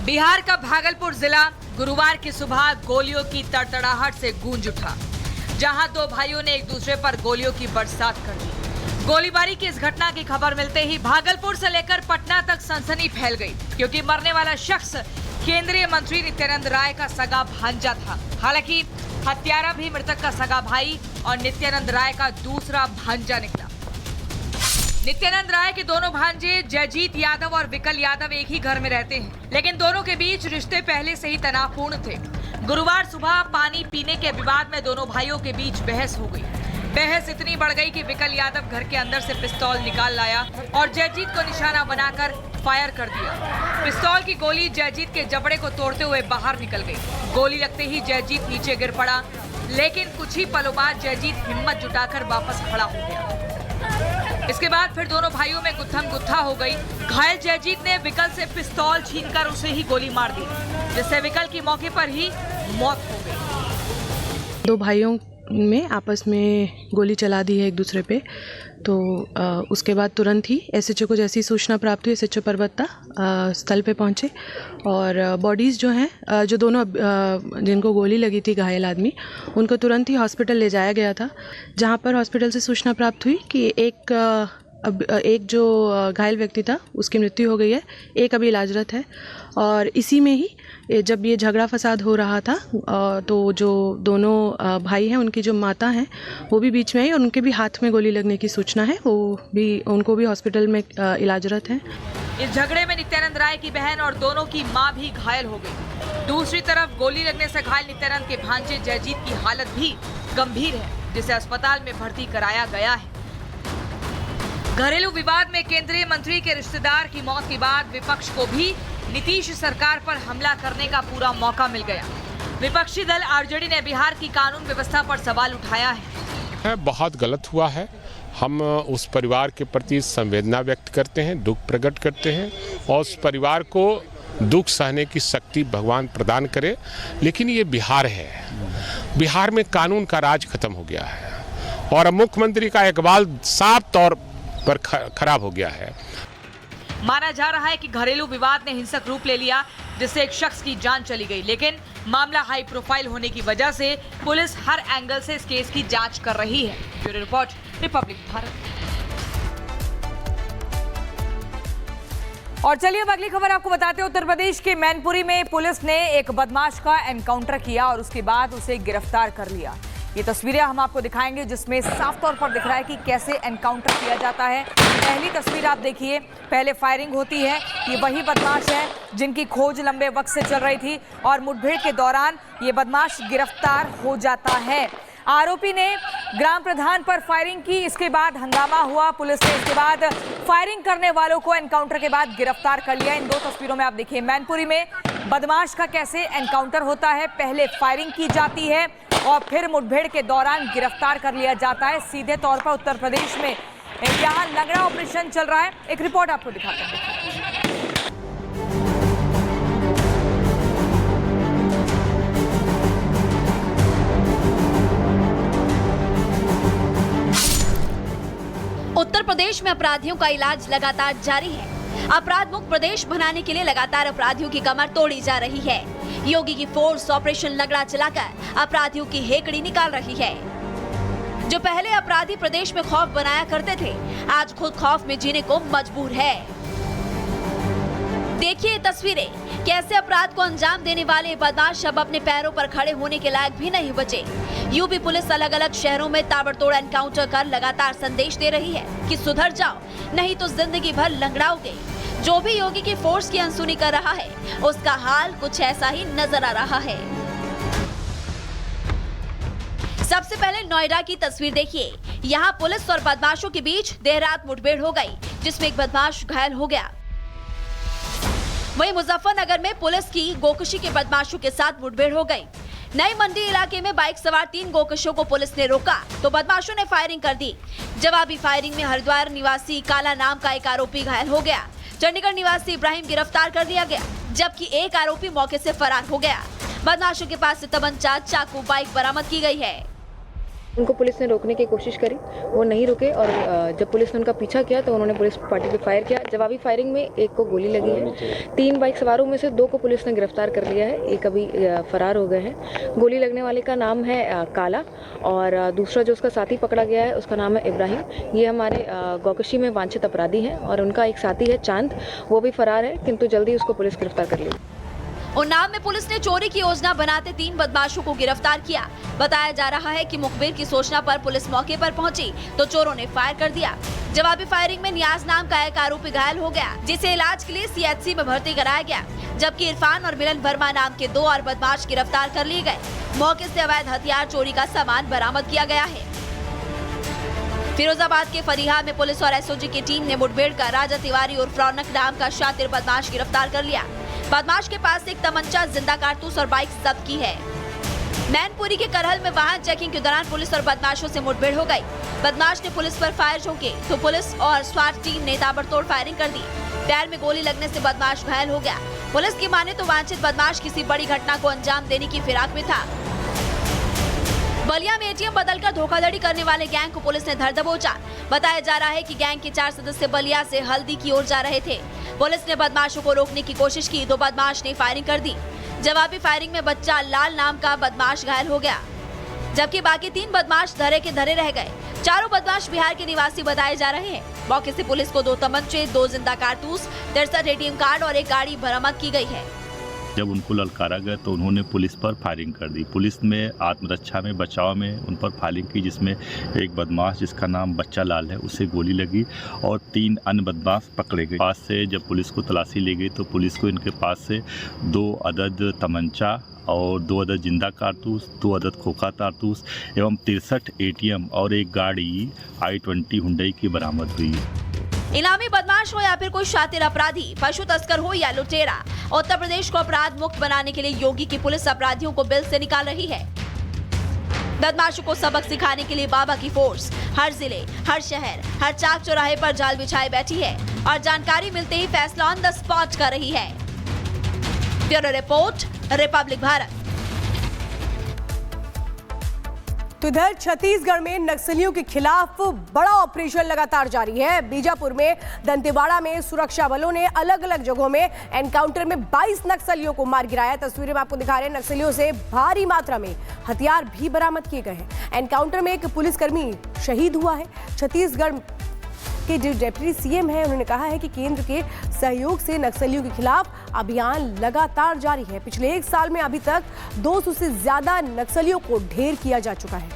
बिहार का भागलपुर जिला गुरुवार की सुबह गोलियों की तड़तड़ाहट से गूंज उठा, जहां दो भाइयों ने एक दूसरे पर गोलियों की बरसात कर दी। गोलीबारी की इस घटना की खबर मिलते ही भागलपुर से लेकर पटना तक सनसनी फैल गई, क्योंकि मरने वाला शख्स केंद्रीय मंत्री नित्यानंद राय का सगा भांजा था। हालांकि हत्यारा भी मृतक का सगा भाई और नित्यानंद राय का दूसरा भांजा निकला। नित्यानंद राय के दोनों भांजे जयजीत यादव और विकल यादव एक ही घर में रहते हैं, लेकिन दोनों के बीच रिश्ते पहले से ही तनावपूर्ण थे। गुरुवार सुबह पानी पीने के विवाद में दोनों भाइयों के बीच बहस हो गई। बहस इतनी बढ़ गई कि विकल यादव घर के अंदर से पिस्तौल निकाल लाया और जयजीत को निशाना बनाकर फायर कर दिया। पिस्तौल की गोली जयजीत के जबड़े को तोड़ते हुए बाहर निकल गई। गोली लगते ही जयजीत नीचे गिर पड़ा, लेकिन कुछ ही पलों बाद जयजीत हिम्मत जुटाकर वापस खड़ा हो गया। इसके बाद फिर दोनों भाइयों में गुत्थम गुत्था हो गई। घायल जयजीत ने विकल से पिस्तौल छीनकर उसे ही गोली मार दी, जिससे विकल की मौके पर ही मौत हो गई। दो भाइयों में आपस में गोली चला दी है एक दूसरे पे। तो उसके बाद तुरंत ही एसएचओ को जैसी सूचना प्राप्त हुई, एसएचओ परबत्ता स्थल पे पहुंचे और बॉडीज़ जो हैं, जो दोनों जिनको गोली लगी थी घायल आदमी, उनको तुरंत ही हॉस्पिटल ले जाया गया था, जहां पर हॉस्पिटल से सूचना प्राप्त हुई कि एक जो घायल व्यक्ति था उसकी मृत्यु हो गई है, एक अभी इलाजरत है। और इसी में ही जब ये झगड़ा फसाद हो रहा था तो जो दोनों भाई हैं, उनकी जो माता हैं, वो भी बीच में आई और उनके भी हाथ में गोली लगने की सूचना है। उनको भी हॉस्पिटल में इलाजरत हैं। इस झगड़े में नित्यानंद राय की बहन और दोनों की मां भी घायल हो गई। दूसरी तरफ गोली लगने से घायल नित्यानंद के भांजे जयजीत की हालत भी गंभीर है, जिसे अस्पताल में भर्ती कराया गया है। घरेलू विवाद में केंद्रीय मंत्री के रिश्तेदार की मौत के बाद विपक्ष को भी नीतीश सरकार पर हमला करने का पूरा मौका मिल गया। विपक्षी दल आरजेडी ने बिहार की कानून व्यवस्था पर सवाल उठाया है। बहुत गलत हुआ है। हम उस परिवार के प्रति संवेदना व्यक्त करते हैं, दुख प्रकट करते हैं और उस परिवार को दुख सहने की शक्ति भगवान प्रदान करे। लेकिन ये बिहार है, बिहार में कानून का राज खत्म हो गया है और अब मुख्यमंत्री का इकबाल साफ तौर पर खराब हो गया है। माना जा रहा है कि घरेलू विवाद ने हिंसक रूप ले लिया, जिससे एक शख्स की जान चली गई, लेकिन मामला हाई प्रोफाइल होने की वजह से पुलिस हर एंगल से इस केस की जांच कर रही है। Bureau report, Republic Bharat. और चलिए अब अगली खबर आपको बताते हैं। उत्तर प्रदेश के मैनपुरी में पुलिस ने एक बदमाश का एनकाउंटर किया और उसके बाद उसे गिरफ्तार कर लिया। ये तस्वीरें हम आपको दिखाएंगे, जिसमें साफ तौर पर दिख रहा है कि कैसे एनकाउंटर किया जाता है। पहली तस्वीर आप देखिए, पहले फायरिंग होती है। ये वही बदमाश है जिनकी खोज लंबे वक्त से चल रही थी और मुठभेड़ के दौरान ये बदमाश गिरफ्तार हो जाता है। आरोपी ने ग्राम प्रधान पर फायरिंग की, इसके बाद हंगामा हुआ। पुलिस ने इसके बाद फायरिंग करने वालों को एनकाउंटर के बाद गिरफ्तार कर लिया। इन दो तस्वीरों में आप देखिए मैनपुरी में बदमाश का कैसे एनकाउंटर होता है। पहले फायरिंग की जाती है और फिर मुठभेड़ के दौरान गिरफ्तार कर लिया जाता है। सीधे तौर पर उत्तर प्रदेश में यहाँ लंगड़ा ऑपरेशन चल रहा है। एक रिपोर्ट आपको दिखाते हैं। उत्तर प्रदेश में अपराधियों का इलाज लगातार जारी है। अपराध मुक्त प्रदेश बनाने के लिए लगातार अपराधियों की कमर तोड़ी जा रही है। योगी की फोर्स ऑपरेशन लगड़ा चलाकर अपराधियों की हेकड़ी निकाल रही है। जो पहले अपराधी प्रदेश में खौफ बनाया करते थे, आज खुद खौफ में जीने को मजबूर है। देखिए ये तस्वीरें, कैसे अपराध को अंजाम देने वाले बदमाश अब अपने पैरों पर खड़े होने के लायक भी नहीं बचे। यूपी पुलिस अलग अलग शहरों में ताबड़तोड़ एनकाउंटर कर लगातार संदेश दे रही है कि सुधर जाओ, नहीं तो जिंदगी भर लंगड़ाओगे। जो भी योगी की फोर्स की अनसुनी कर रहा है, उसका हाल कुछ ऐसा ही नजर आ रहा है। सबसे पहले नोएडा की तस्वीर देखिए। यहाँ पुलिस और बदमाशों के बीच देर रात मुठभेड़ हो गई, जिसमें एक बदमाश घायल हो गया। वहीं मुजफ्फरनगर में पुलिस की गोकशी के बदमाशों के साथ मुठभेड़ हो गई। नई मंडी इलाके में बाइक सवार 3 गोकशों को पुलिस ने रोका तो बदमाशों ने फायरिंग कर दी। जवाबी फायरिंग में हरिद्वार निवासी काला नाम का एक आरोपी घायल हो गया। चंडीगढ़ निवासी इब्राहिम गिरफ्तार कर दिया गया, जबकि एक आरोपी मौके से फरार हो गया। बदमाशों के पास से तमंचा, चाकू, बाइक बरामद की गई है। उनको पुलिस ने रोकने की कोशिश करी, वो नहीं रुके और जब पुलिस ने उनका पीछा किया तो उन्होंने पुलिस पार्टी पे फायर किया। जवाबी फायरिंग में एक को गोली लगी है। 3 बाइक सवारों में से 2 को पुलिस ने गिरफ्तार कर लिया है, एक अभी फरार हो गए हैं। गोली लगने वाले का नाम है काला और दूसरा जो उसका साथी पकड़ा गया है उसका नाम है इब्राहिम। ये हमारे गौकशी में वांछित अपराधी हैं और उनका एक साथी है चांद, वो भी फरार है किंतु जल्दी उसको पुलिस गिरफ्तार कर लेगी। उन्नाव में पुलिस ने चोरी की योजना बनाते 3 बदमाशों को गिरफ्तार किया। बताया जा रहा है कि मुखबिर की सूचना पर पुलिस मौके पर पहुंची तो चोरों ने फायर कर दिया। जवाबी फायरिंग में नियाज नाम का एक आरोपी घायल हो गया, जिसे इलाज के लिए सीएचसी में भर्ती कराया गया, जबकि इरफान और मिलन वर्मा नाम के 2 और बदमाश गिरफ्तार कर लिए गए। मौके से अवैध हथियार चोरी का सामान बरामद किया गया है। फिरोजाबाद के फरीहा में पुलिस और एसओजी की टीम ने मुठभेड़ कर राजा तिवारी और रौनक नाम का शातिर बदमाश गिरफ्तार कर लिया। बदमाश के पास एक तमंचा, जिंदा कारतूस और बाइक जब्त की है। मैनपुरी के करहल में वाहन चेकिंग के दौरान पुलिस और बदमाशों से मुठभेड़ हो गई। बदमाश ने पुलिस पर फायर झोंके तो पुलिस और स्वाट टीम ने ताबड़तोड़ फायरिंग कर दी। पैर में गोली लगने से बदमाश घायल हो गया। पुलिस की माने तो वांछित बदमाश किसी बड़ी घटना को अंजाम देने की फिराक में था। बलिया में एटीएम बदलकर धोखाधड़ी करने वाले गैंग को पुलिस ने धर दबोचा। बताया जा रहा है कि गैंग के 4 सदस्य बलिया से हल्दी की ओर जा रहे थे। पुलिस ने बदमाशों को रोकने की कोशिश की तो बदमाश ने फायरिंग कर दी। जवाबी फायरिंग में बच्चा लाल नाम का बदमाश घायल हो गया, जबकि बाकी 3 बदमाश धरे के धरे रह गए। चारों बदमाश बिहार के निवासी बताए जा रहे हैं। मौके से पुलिस को 2 तमंचे, 2 जिंदा कारतूस, 63 एटीएम कार्ड और एक गाड़ी बरामद की गई है। जब उनको ललकारा गया तो उन्होंने पुलिस पर फायरिंग कर दी। पुलिस में आत्मरक्षा में, बचाव में उन पर फायरिंग की, जिसमें एक बदमाश जिसका नाम बच्चा लाल है उसे गोली लगी और 3 अन्य बदमाश पकड़े गए। पास से जब पुलिस को तलाशी ली गई तो पुलिस को इनके पास से 2 अदद तमंचा और 2 अदद जिंदा कारतूस, 2 अदद खोखा कारतूस एवं 63 एटीएम और एक गाड़ी i20 हुंडई की बरामद हुई। इनामी बदमाश हो या फिर कोई शातिर अपराधी, पशु तस्कर हो या लुटेरा, उत्तर प्रदेश को अपराध मुक्त बनाने के लिए योगी की पुलिस अपराधियों को बिल से निकाल रही है। बदमाशों को सबक सिखाने के लिए बाबा की फोर्स हर जिले, हर शहर, हर चाक चौराहे पर जाल बिछाए बैठी है और जानकारी मिलते ही फैसला ऑन द स्पॉट कर रही है। Bureau report, Republic Bharat. तो इधर छत्तीसगढ़ में नक्सलियों के खिलाफ बड़ा ऑपरेशन लगातार जारी है। बीजापुर में, दंतेवाड़ा में सुरक्षा बलों ने अलग अलग जगहों में एनकाउंटर में 22 नक्सलियों को मार गिराया। तस्वीरें में आपको दिखा रहे हैं। नक्सलियों से भारी मात्रा में हथियार भी बरामद किए गए हैं। एनकाउंटर में एक पुलिसकर्मी शहीद हुआ है। छत्तीसगढ़ के जो डिप्टी सीएम है उन्होंने कहा है कि केंद्र के सहयोग से नक्सलियों के खिलाफ अभियान लगातार जारी है। पिछले 1 साल में अभी तक 200 से ज्यादा नक्सलियों को ढेर किया जा चुका है।